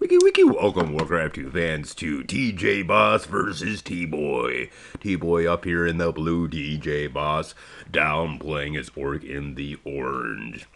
Wiki, welcome Warcraft 2 fans to TJ Boss versus T-Boy. T-Boy up here in the blue, TJ Boss down playing his orc in the orange.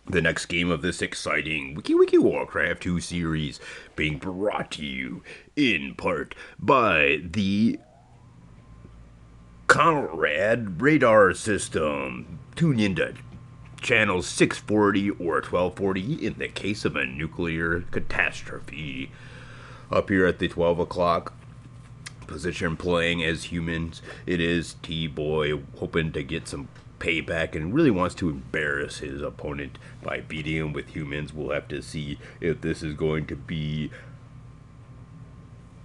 The next game of this exciting Wiki Warcraft 2 series being brought to you in part by the Conrad radar system. Tune into channels 640 or 1240 in the case of a nuclear catastrophe. Up here at the 12 o'clock position playing as humans, it is T-Boy hoping to get some payback and really wants to embarrass his opponent by beating him with humans. We'll have to see if this is going to be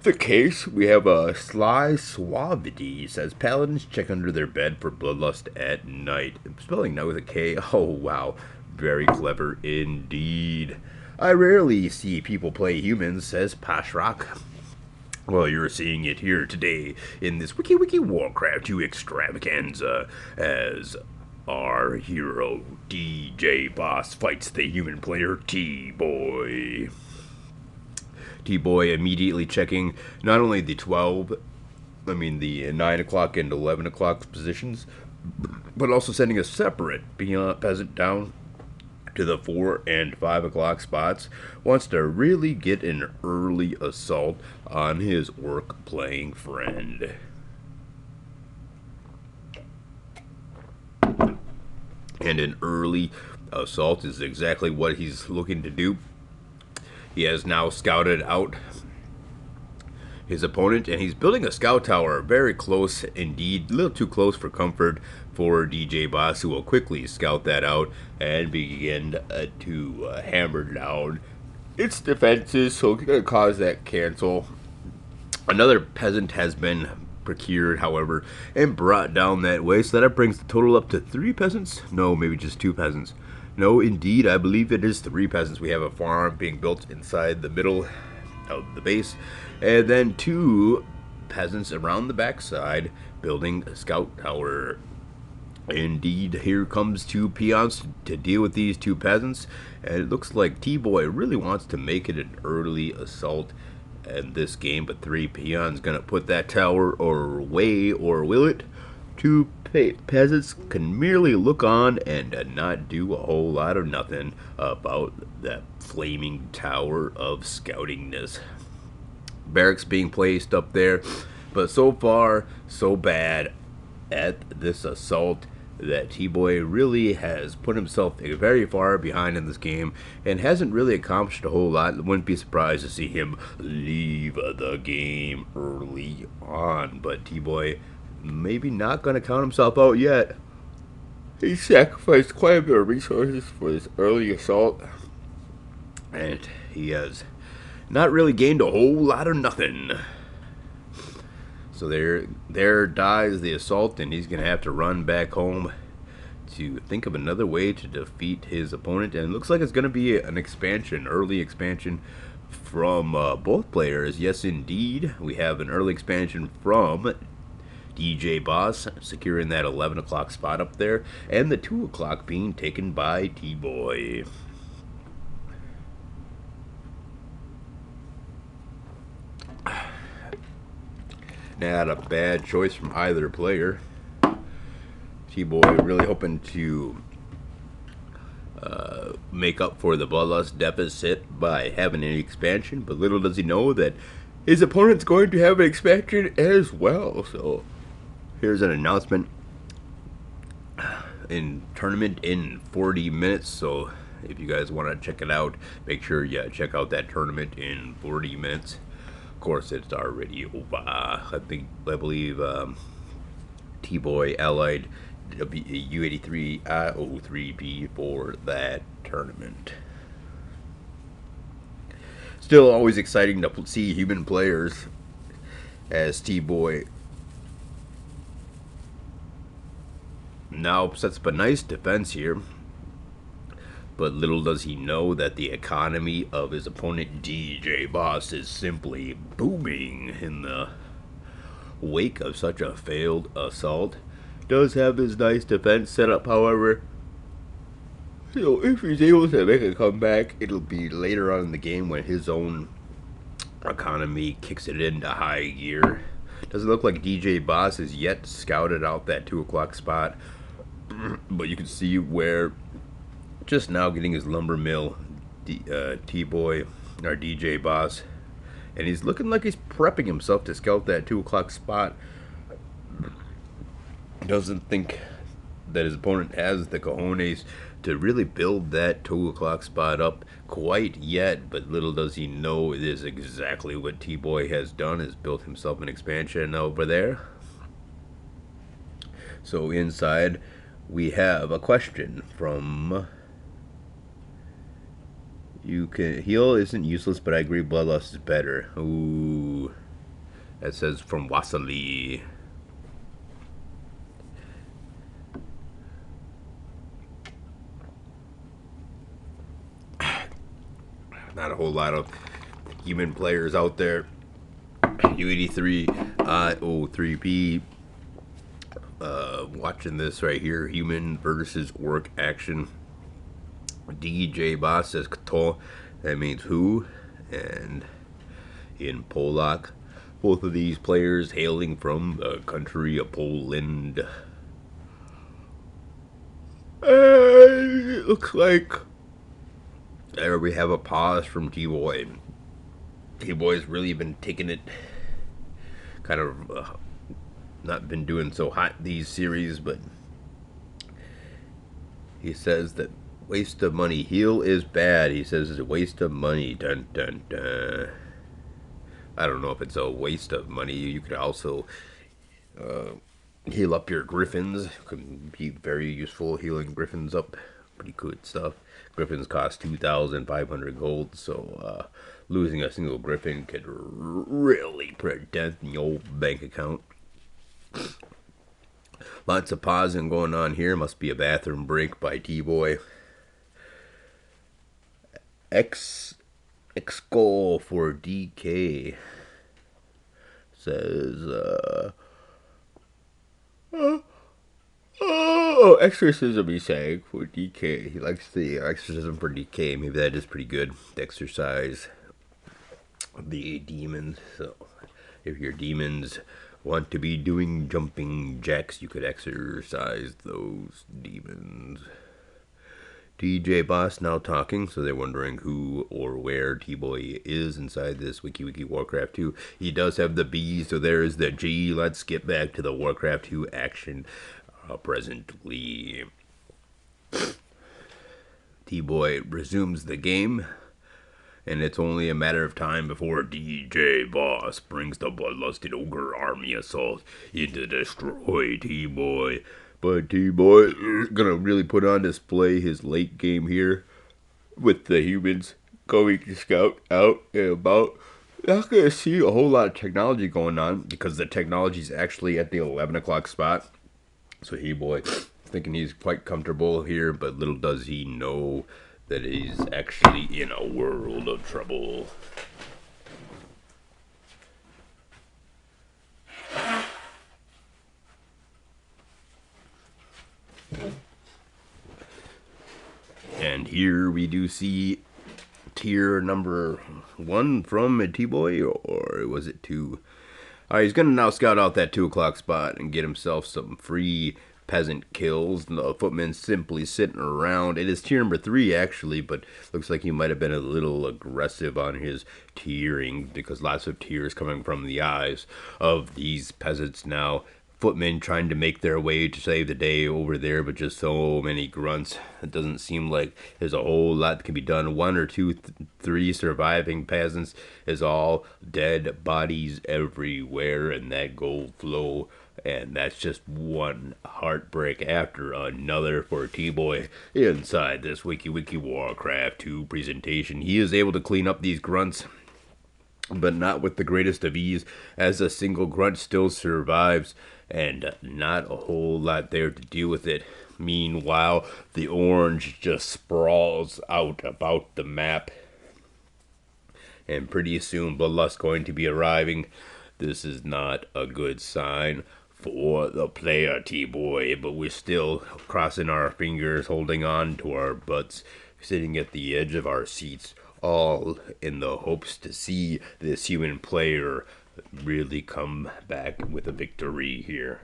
the case. We have a Sly Suavity says paladins check under their bed for bloodlust at night. Spelling night with a K. Oh wow, very clever indeed. I rarely see people play humans, says Pashrock. Well, you're seeing it here today in this Wiki Warcraft 2 extravaganza as our hero DJ Boss fights the human player T-Boy. T-Boy immediately checking not only the the 9 o'clock and 11 o'clock positions, but also sending a separate peasant down to the 4 and 5 o'clock spots. Wants to really get an early assault on his orc playing friend. And an early assault is exactly what he's looking to do. He has now scouted out his opponent, and he's building a scout tower very close indeed, a little too close for comfort for DJ Boss, who will quickly scout that out and begin to hammer down its defenses, so it's going to cause that cancel. Another peasant has been procured, however, and brought down that way, so that brings the total up to 3 peasants. No, maybe just 2 peasants. No, indeed, I believe it is 3 peasants. We have a farm being built inside the middle of the base, and then 2 peasants around the backside building a scout tower. Indeed, here comes 2 peons to deal with these 2 peasants, and it looks like T-Boy really wants to make it an early assault in this game, but 3 peons gonna put that tower away, or will it? 2 peasants can merely look on and not do a whole lot of nothing about that flaming tower of scoutingness. Barracks being placed up there, but so far so bad at this assault that T-Boy really has put himself very far behind in this game and hasn't really accomplished a whole lot. Wouldn't be surprised to see him leave the game early on, but T-Boy maybe not going to count himself out yet. He sacrificed quite a bit of resources for this early assault, and he has not really gained a whole lot of nothing. So there dies the assault, and he's going to have to run back home to think of another way to defeat his opponent. And it looks like it's going to be an expansion, early expansion from both players. Yes, indeed. We have an early expansion from DJ Boss securing that 11 o'clock spot up there, and the 2 o'clock being taken by T-Boy. Not a bad choice from either player. T-Boy really hoping to make up for the bloodlust deficit by having an expansion, but little does he know that his opponent's going to have an expansion as well. So here's an announcement in tournament in 40 minutes. So if you guys want to check it out, make sure you check out that tournament in 40 minutes. Of course, it's already over. I believe T-Boy allied U83 I03B for that tournament. Still always exciting to see human players as T-Boy now sets up a nice defense here, but little does he know that the economy of his opponent DJ Boss is simply booming in the wake of such a failed assault. Does have his nice defense set up, however. So if he's able to make a comeback, it'll be later on in the game when his own economy kicks it into high gear. Doesn't look like DJ Boss has yet scouted out that 2 o'clock spot, but you can see where just now getting his lumber mill, T-Boy, or DJ Boss, and he's looking like he's prepping himself to scout that 2 o'clock spot. Doesn't think that his opponent has the cojones to really build that 2 o'clock spot up quite yet, but little does he know it is exactly what T-Boy has done, is built himself an expansion over there. So inside we have a question from heal isn't useless, but I agree bloodlust is better. Ooh. That says from Wasali. Not a whole lot of human players out there. U83 03P watching this right here. Human versus orc action. DJ Boss says Kto. That means who. And in Polak, both of these players hailing from the country of Poland. It looks like there we have a pause from T-Boy. T-Boy's really been taking it, kind of not been doing so hot these series, but he says that waste of money. Heal is bad. He says it's a waste of money. Dun dun dun. I don't know if it's a waste of money. You could also heal up your griffins. Could be very useful, healing griffins up. Pretty good stuff. Griffins cost 2,500 gold, so losing a single griffin could really protect your bank account. Lots of pausing going on here. Must be a bathroom break by T-Boy. X goal for DK says exorcism he's saying for DK. He likes the exorcism for DK. Maybe that is pretty good to exercise the demons. So if your demons want to be doing jumping jacks, you could exercise those demons. DJ Boss now talking, so they're wondering who or where T-Boy is inside this Wiki Warcraft 2. He does have the B, so there is the G. Let's get back to the Warcraft 2 action presently. T-Boy resumes the game, and it's only a matter of time before DJ Boss brings the bloodlusted ogre army assault in to destroy T-Boy. But T-Boy is gonna really put on display his late game here with the humans going to scout out and about. Not gonna see a whole lot of technology going on because the technology's actually at the 11 o'clock spot. So T-Boy thinking he's quite comfortable here, but little does he know that he's actually in a world of trouble. And here we do see tier number 1 from T-Boy, or was it 2? Alright, he's going to now scout out that 2 o'clock spot and get himself some free peasant kills. The footman simply sitting around. It is tier number 3 actually, but looks like he might have been a little aggressive on his tiering because lots of tears coming from the eyes of these peasants now. Footmen trying to make their way to save the day over there, but just so many grunts. It doesn't seem like there's a whole lot that can be done. 1 or 2, 3 surviving peasants is all dead bodies everywhere, and that gold flow. And that's just one heartbreak after another for T-Boy inside this Wiki Warcraft 2 presentation. He is able to clean up these grunts, but not with the greatest of ease, as a single grunt still survives, and not a whole lot there to deal with it. Meanwhile, the orange just sprawls out about the map, and pretty soon Bloodlust going to be arriving. This is not a good sign for the player, T-Boy, but we're still crossing our fingers, holding on to our butts, sitting at the edge of our seats, all in the hopes to see this human player really come back with a victory here.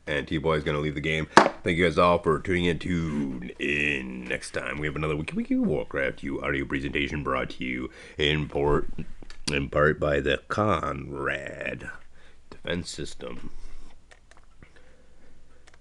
And T-Boy is going to leave the game. Thank you guys all for tuning in. Tune in next time. We have another Wiki Warcraft audio presentation brought to you in part by the Conrad Defense System.